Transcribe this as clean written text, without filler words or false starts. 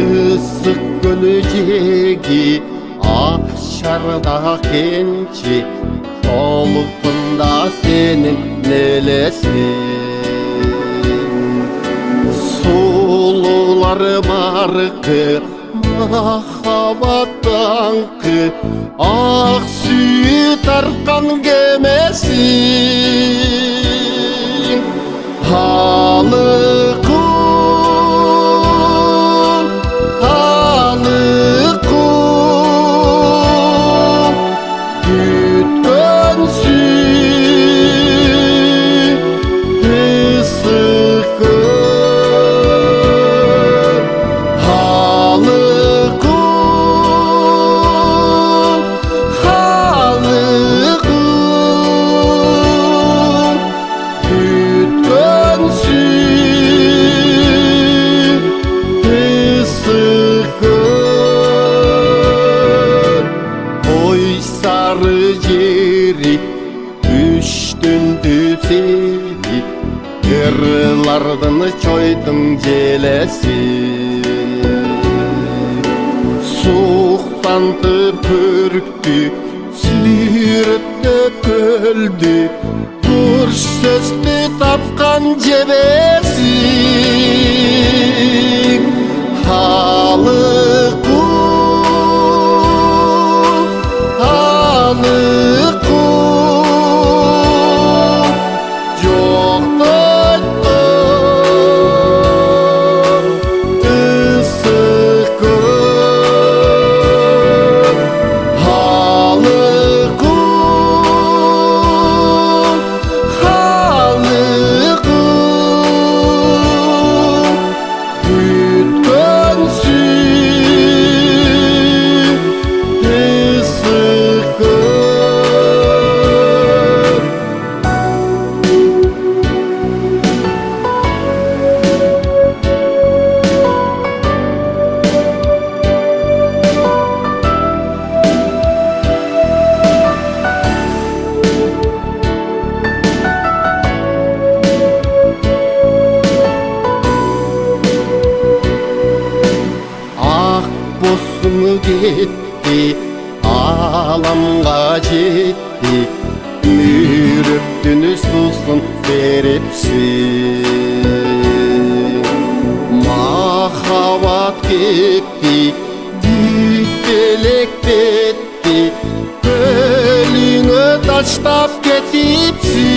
ысык көлөжеги ак шарда кенчи толкунда сенин нелесиң сулуулар баркы махаббат даңкы ак сүйүү тарткан кемесиң Алыкул, Алыкул, күткөн сүй ысык көл Алыкул, Алыкул, күткөн сүй ысык көл ой сары жери түштүндү сени кырлардын чойдун желеси суктантып көрктү сүйрөттөп көлдү тур сөздү тапкан жебесиң Алыкул, Алыкул, жоктойтон ысык көл Алыкул, Алыкул, күткөн сүй ысык көл ак босуң кетти ааламга жетти мүйрөктүн суусун берипсиң махаббат кетти бүтелектетти көлүңө таштап кетипсиң